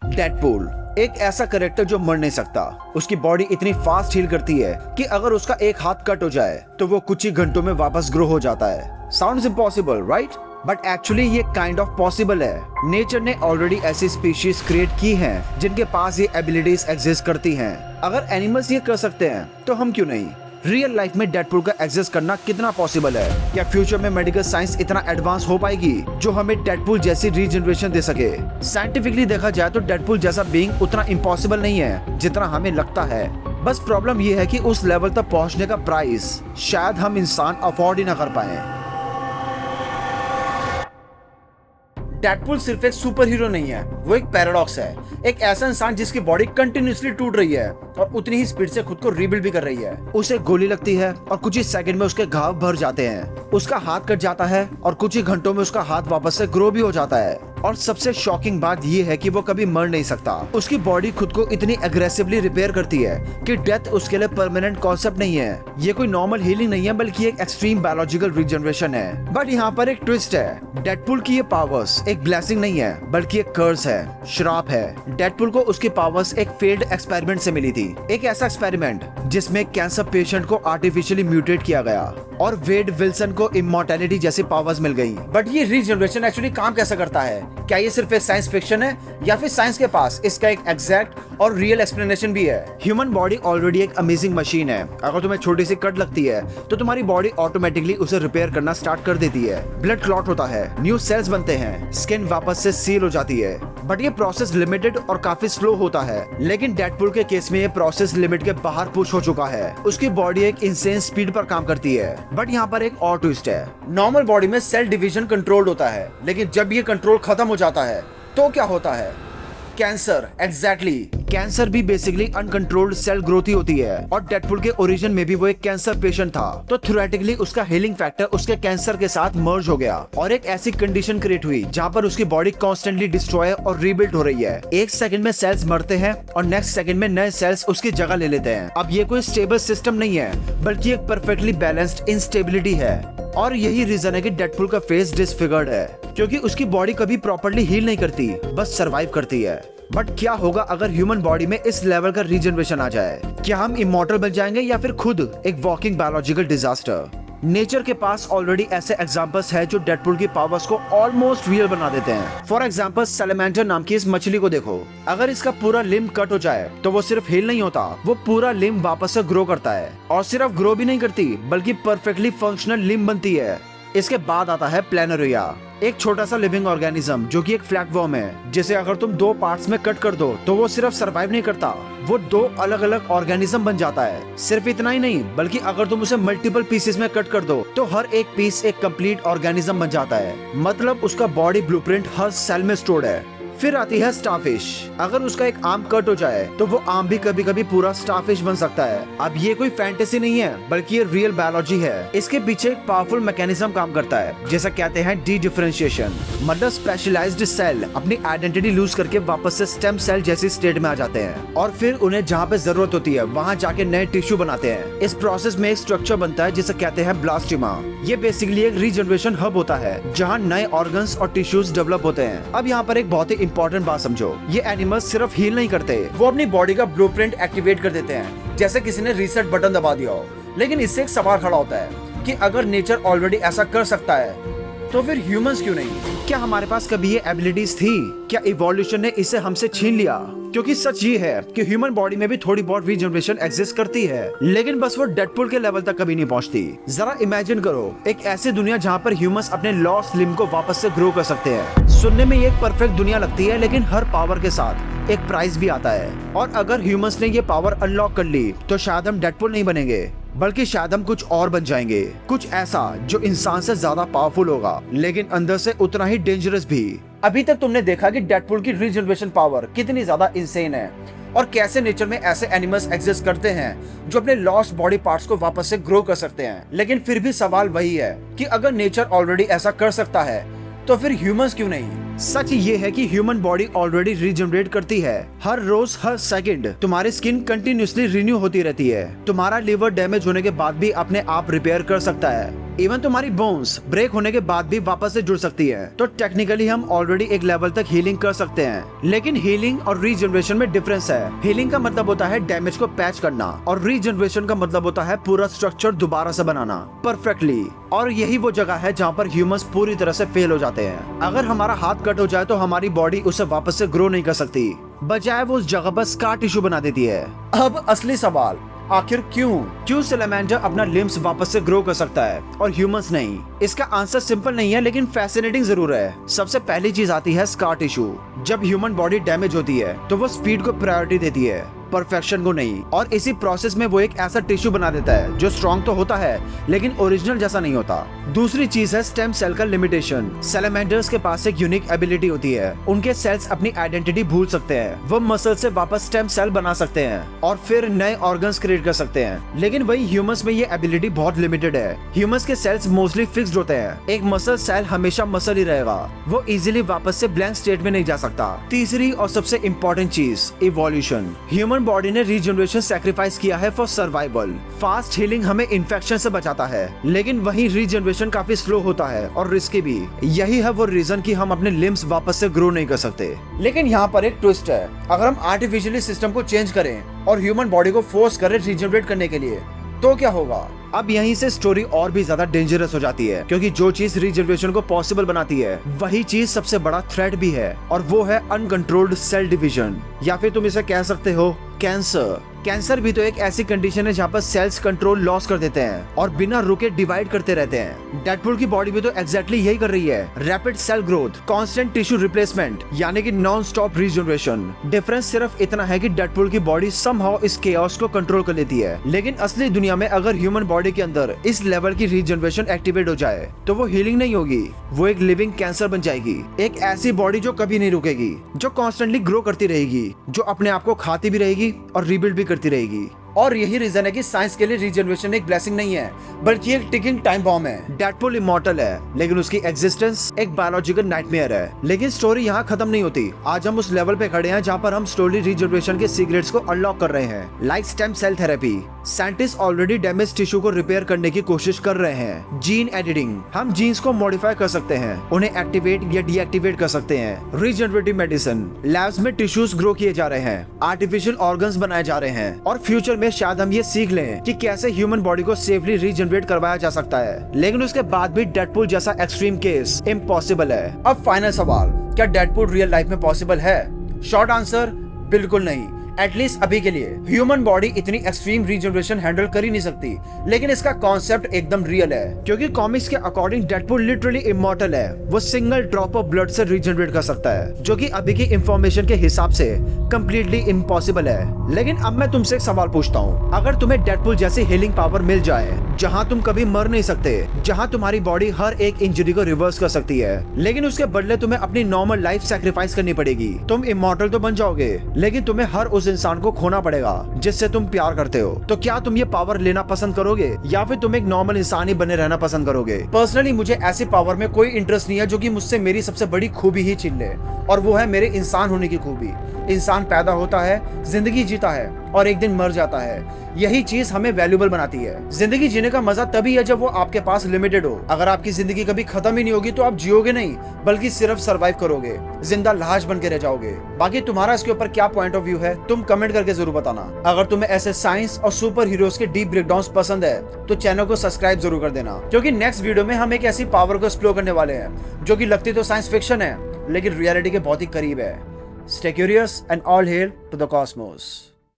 Deadpool एक ऐसा character जो मर नहीं सकता। उसकी बॉडी इतनी फास्ट हील करती है कि अगर उसका एक हाथ कट हो जाए तो वो कुछ ही घंटों में वापस ग्रो हो जाता है। Sounds impossible, right? But actually ये काइंड ऑफ पॉसिबल है। नेचर ने ऑलरेडी ऐसी स्पीशीज क्रिएट की हैं जिनके पास ये एबिलिटीज एग्जिस्ट करती हैं। अगर एनिमल्स ये कर सकते हैं तो हम क्यों नहीं? रियल लाइफ में डेडपूल का एग्जिस्ट करना कितना पॉसिबल है? क्या फ्यूचर में मेडिकल साइंस इतना एडवांस हो पाएगी जो हमें डेडपूल जैसी रीजनरेशन दे सके? साइंटिफिकली देखा जाए तो डेडपूल जैसा बीइंग उतना इम्पॉसिबल नहीं है जितना हमें लगता है। बस प्रॉब्लम ये है कि उस लेवल तक पहुंचने का प्राइस शायद हम इंसान अफोर्ड ही ना कर पाए। डेडपूल सिर्फ एक सुपर हीरो नहीं है, वो एक पैराडॉक्स है। एक ऐसा इंसान जिसकी बॉडी कंटिन्यूअसली टूट रही है और उतनी ही स्पीड से खुद को रीबिल्ड भी कर रही है। उसे गोली लगती है और कुछ ही सेकंड में उसके घाव भर जाते हैं। उसका हाथ कट जाता है और कुछ ही घंटों में उसका हाथ वापस से ग्रो भी हो जाता है। और सबसे शॉकिंग बात ये है कि वो कभी मर नहीं सकता। उसकी बॉडी खुद को इतनी एग्रेसिवली रिपेयर करती है कि डेथ उसके लिए परमानेंट कॉन्सेप्ट नहीं है। ये कोई नॉर्मल हीलिंग नहीं है बल्कि एक एक्सट्रीम बायोलॉजिकल रीजनरेशन है। बट यहाँ पर एक ट्विस्ट है। डेडपूल की ये पावर्स एक ब्लेसिंग नहीं है बल्कि एक कर्स है, श्राप है। डेडपूल को उसकी पावर्स एक फेल्ड एक्सपेरिमेंट से मिली थी। एक ऐसा एक्सपेरिमेंट जिसमें कैंसर पेशेंट को आर्टिफिशियली म्यूटेट किया गया और वेड विल्सन को इमॉर्टैलिटी जैसी पावर्स मिल गई। बट ये रीजनरेशन एक्चुअली काम कैसे करता है? क्या ये सिर्फ एक साइंस फिक्शन है या फिर साइंस के पास इसका एक एग्जैक्ट और रियल एक्सप्लेनेशन भी है? ह्यूमन बॉडी ऑलरेडी एक अमेजिंग मशीन है। अगर तुम्हें छोटी सी कट लगती है तो तुम्हारी बॉडी ऑटोमेटिकली उसे रिपेयर करना स्टार्ट कर देती है। ब्लड क्लॉट होता है, न्यू सेल्स बनते हैं, स्किन वापस से सील हो जाती है। बट ये प्रोसेस लिमिटेड और काफी स्लो होता है। लेकिन डेडपूल के केस में ये प्रोसेस लिमिट के बाहर पुश हो चुका है। उसकी बॉडी एक इंसेन स्पीड पर काम करती है। बट यहाँ पर एक और ट्विस्ट है। नॉर्मल बॉडी में सेल डिवीजन कंट्रोल्ड होता है, लेकिन जब ये कंट्रोल खत्म हो जाता है तो क्या होता है? कैंसर। एग्जैक्टली। कैंसर भी बेसिकली अनकंट्रोल्ड सेल ग्रोथ ही होती है और डेडपूल के ओरिजिन में भी वो एक कैंसर पेशेंट था। तो थ्योरेटिकली उसका हीलिंग फैक्टर उसके कैंसर के साथ मर्ज हो गया और एक ऐसी कंडीशन क्रिएट हुई जहाँ पर उसकी बॉडी कॉन्स्टेंटली डिस्ट्रॉय और रीबिल्ड हो रही है। एक सेकंड में सेल्स मरते हैं और नेक्स्ट सेकंड में नए सेल्स उसकी जगह ले लेते हैं। अब ये कोई स्टेबल सिस्टम नहीं है बल्कि एक परफेक्टली बैलेंस्ड इंस्टेबिलिटी है। और यही रीजन है कि डेडपूल का फेस डिसफिगर्ड है क्योंकि उसकी बॉडी कभी प्रॉपर्ली हील नहीं करती, बस सरवाइव करती है। बट क्या होगा अगर ह्यूमन बॉडी में इस लेवल का रीजनरेशन आ जाए? क्या हम इमॉर्टल बन जाएंगे या फिर खुद एक वॉकिंग बायोलॉजिकल डिजास्टर? नेचर के पास ऑलरेडी ऐसे एग्जांपल्स है जो डेडपूल की पावर्स को ऑलमोस्ट रियल बना देते हैं। फॉर एग्जांपल सैलेमेंडर नाम की इस मछली को देखो। अगर इसका पूरा लिम्ब कट हो जाए तो वो सिर्फ हील नहीं होता, वो पूरा लिम्ब वापस से ग्रो करता है। और सिर्फ ग्रो भी नहीं करती बल्कि परफेक्टली फंक्शनल लिम्ब बनती है। इसके बाद आता है प्लेनरिया, एक छोटा सा लिविंग ऑर्गेनिज्म जो कि एक फ्लैटवर्म है, जिसे अगर तुम दो पार्ट्स में कट कर दो तो वो सिर्फ सरवाइव नहीं करता, वो दो अलग अलग ऑर्गेनिज्म बन जाता है। सिर्फ इतना ही नहीं बल्कि अगर तुम उसे मल्टीपल पीसेस में कट कर दो तो हर एक पीस एक कंप्लीट ऑर्गेनिज्म बन जाता है। मतलब उसका बॉडी ब्लूप्रिंट हर सेल में स्टोर्ड है। फिर आती है स्टारफिश। अगर उसका एक आर्म कट हो जाए तो वो आर्म भी कभी कभी पूरा स्टारफिश बन सकता है। अब ये कोई फैंटेसी नहीं है बल्कि ये रियल बायोलॉजी है। इसके पीछे एक पावरफुल मैकेनिज्म काम करता है जिसे कहते हैं डी डिफरेंशिएशन। मतलब स्पेशलाइज्ड सेल अपनी आइडेंटिटी लूज करके वापस से स्टेम सेल जैसी स्टेट में आ जाते हैं और फिर उन्हें जहाँ पे जरूरत होती है वहाँ जाके नए टिश्यू बनाते हैं। इस प्रोसेस में एक स्ट्रक्चर बनता है जिसे कहते हैं ब्लास्टिमा। ये बेसिकली एक रीजनरेशन हब होता है जहाँ नए ऑर्गन्स और टिश्यूज डेवलप होते हैं। अब यहाँ पर एक बहुत ही इंपॉर्टेंट बात समझो, ये एनिमल्स सिर्फ हील नहीं करते, वो अपनी बॉडी का ब्लूप्रिंट एक्टिवेट कर देते हैं जैसे किसी ने रीसेट बटन दबा दिया हो। लेकिन इससे एक सवाल खड़ा होता है कि अगर नेचर ऑलरेडी ऐसा कर सकता है तो फिर ह्यूमंस क्यों नहीं? क्या हमारे पास कभी ये एबिलिटीज थी? क्या इवोल्यूशन ने इसे हमसे छीन लिया? क्योंकि सच ये है कि ह्यूमन बॉडी में भी थोड़ी बहुत रीजनरेशन एग्जिस्ट करती है, लेकिन बस वो डेडपूल के लेवल तक कभी नहीं पहुंचती। जरा इमेजिन करो एक ऐसी दुनिया जहाँ पर ह्यूमंस अपने लॉस्ट लिम्ब को वापस से ग्रो कर सकते हैं। सुनने में ये एक परफेक्ट दुनिया लगती है, लेकिन हर पावर के साथ एक प्राइस भी आता है। और अगर ह्यूमंस ने ये पावर अनलॉक कर ली तो शायद हम डेडपूल नहीं बनेंगे बल्कि शायद हम कुछ और बन जाएंगे, कुछ ऐसा जो इंसान से ज्यादा पावरफुल होगा लेकिन अंदर से उतना ही डेंजरस भी। अभी तक तुमने देखा कि डेडपूल की रीजनरेशन पावर कितनी ज्यादा इंसेन है और कैसे नेचर में ऐसे एनिमल्स एग्जिस्ट करते हैं जो अपने लॉस्ट बॉडी पार्ट्स को वापस से ग्रो कर सकते हैं। लेकिन फिर भी सवाल वही है कि अगर नेचर ऑलरेडी ऐसा कर सकता है तो फिर ह्यूमंस क्यों नहीं? सच ये है कि ह्यूमन बॉडी ऑलरेडी रीजनरेट करती है। हर रोज हर सेकंड तुम्हारी स्किन कंटिन्यूअसली रिन्यू होती रहती है। तुम्हारा लिवर डैमेज होने के बाद भी अपने आप रिपेयर कर सकता है। इवन तुम्हारी बोन्स ब्रेक होने के बाद भी वापस से जुड़ सकती है। तो टेक्निकली हम ऑलरेडी एक लेवल तक हीलिंग कर सकते हैं, लेकिन हीलिंग और रीजनरेशन में डिफरेंस है। हीलिंग का मतलब होता है डैमेज को पैच करना और रीजनरेशन का मतलब होता है पूरा स्ट्रक्चर दोबारा से बनाना परफेक्टली। और यही वो जगह है जहाँ पर ह्यूमंस पूरी तरह से फेल हो जाते हैं। अगर हमारा हाथ कट हो जाए तो हमारी बॉडी उसे वापस से ग्रो नहीं कर सकती, बजाय वो उस जगह पर स्कार टिश्यू बना देती है। अब असली सवाल, आखिर क्यों सैलामेंडर अपना लिम्स वापस से ग्रो कर सकता है और ह्यूमंस नहीं? इसका आंसर सिंपल नहीं है, लेकिन फैसिनेटिंग जरूर है। सबसे पहली चीज आती है स्कार टिश्यू। जब ह्यूमन बॉडी डैमेज होती है तो वो स्पीड को प्रायोरिटी देती है, परफेक्शन को नहीं। और इसी प्रोसेस में वो एक ऐसा टिश्यू बना देता है जो स्ट्रॉन्ग तो होता है लेकिन ओरिजिनल जैसा नहीं होता। दूसरी चीज है स्टेम सेल का लिमिटेशन। सैलामेंडर्स के पास एक यूनिक एबिलिटी होती है, उनके सेल्स अपनी आइडेंटिटी भूल सकते हैं। वो मसल से वापस स्टेम सेल बना सकते हैं और फिर नए ऑर्गन्स क्रिएट कर सकते हैं। लेकिन वही ह्यूमंस में ये एबिलिटी बहुत लिमिटेड है। ह्यूमंस के सेल्स मोस्टली फिक्स्ड होते हैं। एक मसल सेल हमेशा मसल ही रहेगा, वो इजीली वापस से ब्लैंक स्टेट में नहीं जा सकता। तीसरी और सबसे इम्पोर्टेंट चीज, इवोल्यूशन। ह्यूमन बॉडी ने रीजनरेशन सैक्रिफाइस किया है फॉर सर्वाइवल। फास्ट हीलिंग हमें इन्फेक्शन से बचाता है, लेकिन वही रीजनरेशन काफी स्लो होता है और रिस्की भी। यही है वो रीजन कि हम अपने लिम्स वापस से ग्रो नहीं कर सकते। लेकिन यहाँ पर एक ट्विस्ट है, अगर हम आर्टिफिशियली सिस्टम को चेंज करें और ह्यूमन बॉडी को फोर्स करें रीजनरेट करने के लिए, तो क्या होगा? अब यहीं से स्टोरी और भी ज्यादा डेंजरस हो जाती है, क्योंकि जो चीज रीजनरेशन को पॉसिबल बनाती है वही चीज सबसे बड़ा थ्रेट भी है, और वो है अनकंट्रोल्ड सेल डिवीजन, या फिर तुम इसे कह सकते हो कैंसर। कैंसर भी तो एक ऐसी कंडीशन है जहाँ पर सेल्स कंट्रोल लॉस कर देते हैं और बिना रुके डिवाइड करते रहते हैं। डेडपूल की बॉडी भी तो एग्जैक्टली यही कर रही है, rapid cell growth, constant tissue replacement, यानी कि नॉन स्टॉप रीजनरेशन। डिफरेंस सिर्फ इतना है कि डेडपूल की बॉडी समहाउ इस केओस को कंट्रोल कर लेती है, लेकिन असली दुनिया में अगर ह्यूमन बॉडी के अंदर इस लेवल की रीजनरेशन एक्टिवेट हो जाए तो वो हीलिंग नहीं होगी, वो एक लिविंग कैंसर बन जाएगी। एक ऐसी बॉडी जो कभी नहीं रुकेगी, जो कॉन्स्टेंटली ग्रो करती रहेगी, जो अपने आप को खाती भी रहेगी और रिबिल्ड भी करती रहेगी। और यही रीजन है कि साइंस के लिए रीजनरेशन एक ब्लेसिंग नहीं है, बल्कि एक टिकिंग टाइम बॉम्ब है। डेडपूल इमॉर्टल है, लेकिन उसकी एग्जिस्टेंस एक बायोलॉजिकल नाइटमेयर है। लेकिन स्टोरी यहाँ खत्म नहीं होती। आज हम उस लेवल पे खड़े हैं जहाँ पर हम स्लोली रीजनरेशन के सीक्रेट्स को अनलॉक कर रहे हैं, like stem cell therapy. Scientist already damage tissue को रिपेयर करने की कोशिश कर रहे हैं। जीन एडिटिंग, हम जीन्स को मॉडिफाई कर सकते हैं, उन्हें एक्टिवेट या डीएक्टिवेट कर सकते हैं। रीजनरेटिव मेडिसिन, लैब्स में टिश्यूज ग्रो किए जा रहे हैं, आर्टिफिशियल ऑर्गन्स बनाए जा रहे हैं, और फ्यूचर में शायद हम ये सीख लें कि कैसे ह्यूमन बॉडी को सेफली रीजनरेट करवाया जा सकता है। लेकिन उसके बाद भी डेडपूल जैसा एक्सट्रीम केस इम्पॉसिबल है। अब फाइनल सवाल, क्या डेडपूल रियल लाइफ में पॉसिबल है? शॉर्ट आंसर, बिल्कुल नहीं, एटलीस्ट अभी के लिए। ह्यूमन बॉडी इतनी एक्सट्रीम रीजनरेशन हैंडल कर ही नहीं सकती, लेकिन इसका कॉन्सेप्ट एकदम रियल है, क्योंकि कॉमिक्स के अकॉर्डिंग डेडपूल लिटरली इमॉर्टल है। वो सिंगल ड्रॉप ऑफ ब्लड से रीजनरेट कर सकता है, जो कि अभी की इंफॉर्मेशन के हिसाब से कंप्लीटली इम्पॉसिबल है। लेकिन अब मैं तुमसे एक सवाल पूछता हूँ, अगर तुम्हें डेडपूल जैसी हीलिंग पावर मिल जाए, जहाँ तुम कभी मर नहीं सकते, जहाँ तुम्हारी बॉडी हर एक इंजरी को रिवर्स कर सकती है, लेकिन उसके बदले तुम्हें अपनी नॉर्मल लाइफ सैक्रिफाइस करनी पड़ेगी। तुम इमॉर्टल तो बन जाओगे, लेकिन तुम्हें हर उस इंसान को खोना पड़ेगा जिससे तुम प्यार करते हो। तो क्या तुम ये पावर लेना पसंद करोगे, या फिर तुम एक नॉर्मल इंसान ही बने रहना पसंद करोगे? पर्सनली मुझे ऐसी पावर में कोई इंटरेस्ट नहीं है जो कि मुझसे मेरी सबसे बड़ी खूबी ही छीन ले, और वो है मेरे इंसान होने की खूबी। इंसान पैदा होता है, जिंदगी जीता है और एक दिन मर जाता है। यही चीज हमें वैल्यूबल बनाती है। जिंदगी जीने का मजा तभी है जब वो आपके पास लिमिटेड हो। अगर आपकी जिंदगी कभी खत्म ही नहीं होगी तो आप जियोगे नहीं, बल्कि सिर्फ सरवाइव करोगे, जिंदा लाश बन के रह जाओगे। बाकी तुम्हारा इसके ऊपर क्या पॉइंट ऑफ व्यू है, तुम कमेंट करके जरूर बताना। अगर तुम्हें ऐसे साइंस और सुपर हीरोज के डीप ब्रेकडाउन्स पसंद है तो चैनल को सब्सक्राइब जरूर कर देना, क्योंकि नेक्स्ट वीडियो में हम एक ऐसी पावर को एक्सप्लोर करने वाले हैं जो कि लगती तो साइंस फिक्शन है, लेकिन रियलिटी के बहुत ही करीब है। Stay curious and all hail to the cosmos.